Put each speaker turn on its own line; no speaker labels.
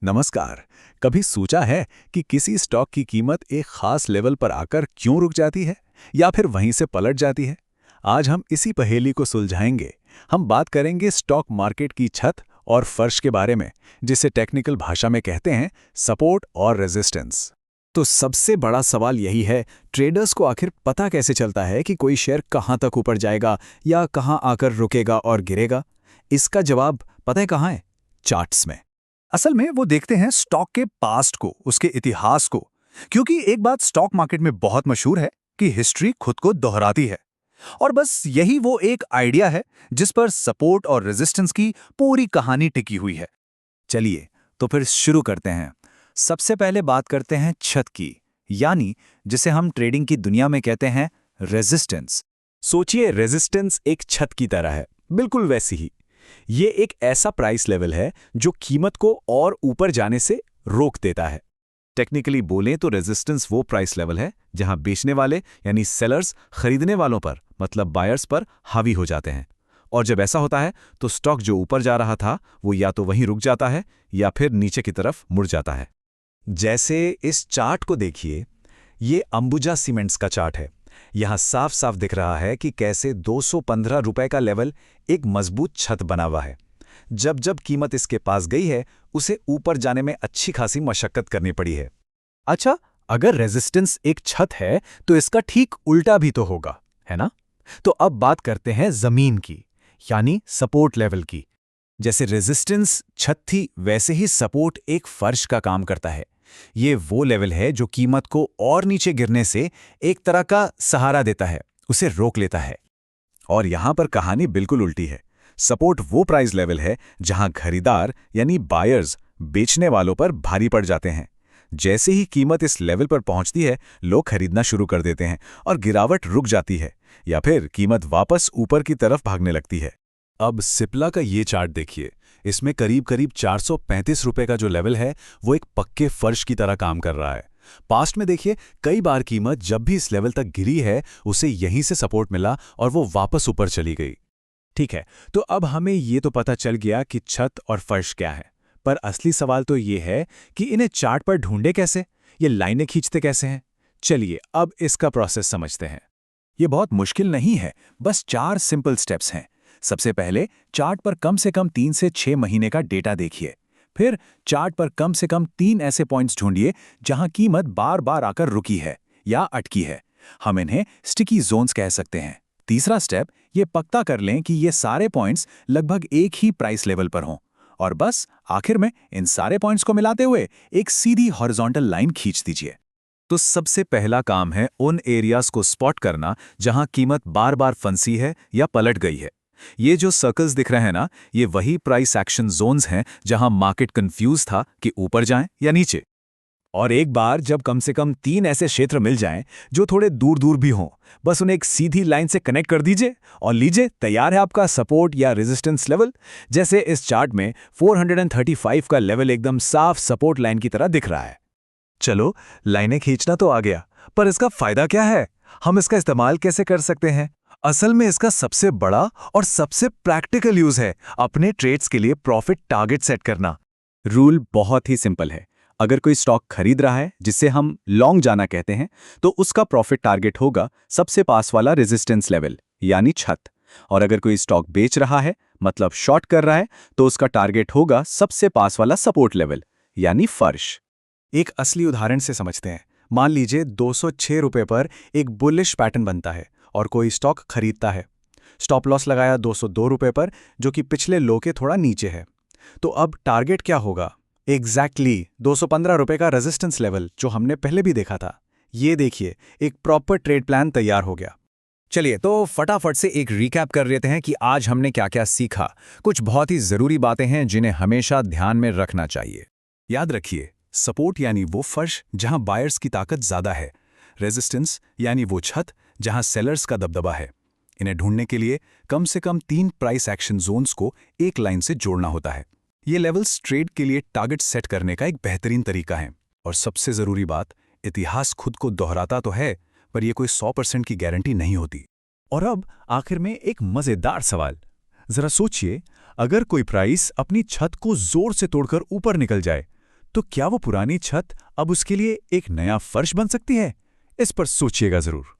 नमस्कार। कभी सोचा है कि किसी स्टॉक की कीमत एक खास लेवल पर आकर क्यों रुक जाती है या फिर वहीं से पलट जाती है? आज हम इसी पहेली को सुलझाएंगे। हम बात करेंगे स्टॉक मार्केट की छत और फर्श के बारे में, जिसे टेक्निकल भाषा में कहते हैं सपोर्ट और रेजिस्टेंस। तो सबसे बड़ा सवाल यही है, ट्रेडर्स को आखिर पता कैसे चलता है कि कोई शेयर कहां तक ऊपर जाएगा या कहां आकर रुकेगा और गिरेगा? इसका जवाब पता है कहां है? चार्ट्स में। असल में वो देखते हैं स्टॉक के पास्ट को, उसके इतिहास को। क्योंकि एक बात स्टॉक मार्केट में बहुत मशहूर है कि हिस्ट्री खुद को दोहराती है। और बस यही वो एक आइडिया है जिस पर सपोर्ट और रेजिस्टेंस की पूरी कहानी टिकी हुई है। चलिए तो फिर शुरू करते हैं। सबसे पहले बात करते हैं छत की, यानी जिसे हम ट्रेडिंग की दुनिया में कहते हैं रेजिस्टेंस। सोचिए, रेजिस्टेंस एक छत की तरह है, बिल्कुल वैसी ही। ये एक ऐसा प्राइस लेवल है जो कीमत को और ऊपर जाने से रोक देता है। टेक्निकली बोलें तो रेजिस्टेंस वो प्राइस लेवल है जहां बेचने वाले यानी सेलर्स खरीदने वालों पर, मतलब बायर्स पर हावी हो जाते हैं। और जब ऐसा होता है तो स्टॉक जो ऊपर जा रहा था वो या तो वहीं रुक जाता है या फिर नीचे की तरफ मुड़ जाता है। जैसे इस चार्ट को देखिए, ये अंबुजा सीमेंट्स का चार्ट है। यहां साफ साफ दिख रहा है कि कैसे 215 रुपए का लेवल एक मजबूत छत बना हुआ है। जब जब कीमत इसके पास गई है, उसे ऊपर जाने में अच्छी खासी मशक्कत करनी पड़ी है। अच्छा, अगर रेजिस्टेंस एक छत है तो इसका ठीक उल्टा भी तो होगा, है ना? तो अब बात करते हैं जमीन की, यानी सपोर्ट लेवल की। जैसे रेजिस्टेंस छत थी, वैसे ही सपोर्ट एक फर्श का काम करता है। ये वो लेवल है जो कीमत को और नीचे गिरने से एक तरह का सहारा देता है, उसे रोक लेता है। और यहां पर कहानी बिल्कुल उल्टी है। सपोर्ट वो प्राइस लेवल है जहां खरीदार यानी बायर्स बेचने वालों पर भारी पड़ जाते हैं। जैसे ही कीमत इस लेवल पर पहुंचती है, लोग खरीदना शुरू कर देते हैं और गिरावट रुक जाती है या फिर कीमत वापस ऊपर की तरफ भागने लगती है। अब सिप्ला का ये चार्ट देखिए। इसमें करीब करीब 435 रुपए का जो लेवल है वो एक पक्के फर्श की तरह काम कर रहा है। पास्ट में देखिए, कई बार कीमत जब भी इस लेवल तक गिरी है, उसे यहीं से सपोर्ट मिला और वो वापस ऊपर चली गई। ठीक है, तो अब हमें ये तो पता चल गया कि छत और फर्श क्या है, पर असली सवाल तो ये है कि इन्हें चार्ट पर ढूंढे कैसे, ये लाइनें खींचते कैसे हैं। चलिए अब इसका प्रोसेस समझते हैं। ये बहुत मुश्किल नहीं है, बस 4 सिंपल स्टेप्स हैं। सबसे पहले चार्ट पर कम से कम 3 से 6 महीने का डेटा देखिए। फिर चार्ट पर कम से कम 3 ऐसे पॉइंट्स ढूंढिए जहां कीमत बार बार आकर रुकी है या अटकी है। हम इन्हें स्टिकी जोन्स कह सकते हैं। तीसरा स्टेप, ये पक्का कर लें कि ये सारे पॉइंट्स लगभग एक ही प्राइस लेवल पर हों। और बस आखिर में इन सारे पॉइंट्स को मिलाते हुए एक सीधी हॉरिजॉन्टल लाइन खींच दीजिए। तो सबसे पहला काम है उन एरियाज को स्पॉट करना जहां कीमत बार बार फंसी है या पलट गई है। ये जो सर्कल्स दिख रहे हैं ना, ये वही प्राइस एक्शन जोन्स हैं जहां मार्केट कंफ्यूज था कि ऊपर जाएं या नीचे। और एक बार जब कम से कम 3 ऐसे क्षेत्र मिल जाएं जो थोड़े दूर दूर भी हों, बस उन्हें एक सीधी लाइन से कनेक्ट कर दीजिए और लीजिए, तैयार है आपका सपोर्ट या रेजिस्टेंस लेवल। जैसे इस चार्ट में 435 का लेवल एकदम साफ सपोर्ट लाइन की तरह दिख रहा है। चलो, लाइनें खींचना तो आ गया, पर इसका फायदा क्या है? हम इसका इस्तेमाल कैसे कर सकते हैं? असल में इसका सबसे बड़ा और सबसे प्रैक्टिकल यूज है अपने ट्रेड्स के लिए प्रॉफिट टारगेट सेट करना। रूल बहुत ही सिंपल है। अगर कोई स्टॉक खरीद रहा है, जिसे हम लॉन्ग जाना कहते हैं, तो उसका प्रॉफिट टारगेट होगा सबसे पास वाला रेजिस्टेंस लेवल, यानी छत। और अगर कोई स्टॉक बेच रहा है, मतलब शॉर्ट कर रहा है, तो उसका टारगेट होगा सबसे पास वाला सपोर्ट लेवल, यानी फर्श। एक असली उदाहरण से समझते हैं। मान लीजिए 206 रुपए पर एक बुलिश पैटर्न बनता है और कोई स्टॉक खरीदता है। स्टॉप लॉस लगाया 202 रुपए पर, जो कि पिछले लो के थोड़ा नीचे है। तो अब टारगेट क्या होगा? एग्जैक्टली 215 रुपए का रेजिस्टेंस लेवल, जो हमने पहले भी देखा था। ये देखिए, एक प्रॉपर ट्रेड प्लान तैयार हो गया। चलिए तो फटाफट से एक रिकैप कर लेते हैं कि आज हमने क्या क्या सीखा। कुछ बहुत ही जरूरी बातें हैं जिन्हें हमेशा ध्यान में रखना चाहिए। याद रखिए, सपोर्ट यानी वो फर्श जहां बायर्स की ताकत ज्यादा है। रेजिस्टेंस यानी वो छत जहां सेलर्स का दबदबा है। इन्हें ढूंढने के लिए कम से कम 3 प्राइस एक्शन जोन्स को एक लाइन से जोड़ना होता है। ये लेवल्स ट्रेड के लिए टारगेट सेट करने का एक बेहतरीन तरीका है। और सबसे जरूरी बात, इतिहास खुद को दोहराता तो है, पर यह कोई 100% की गारंटी नहीं होती। और अब आखिर में एक मजेदार सवाल। जरा सोचिए, अगर कोई प्राइस अपनी छत को जोर से तोड़कर ऊपर निकल जाए, तो क्या वो पुरानी छत अब उसके लिए एक नया फर्श बन सकती है? इस पर सोचिएगा जरूर।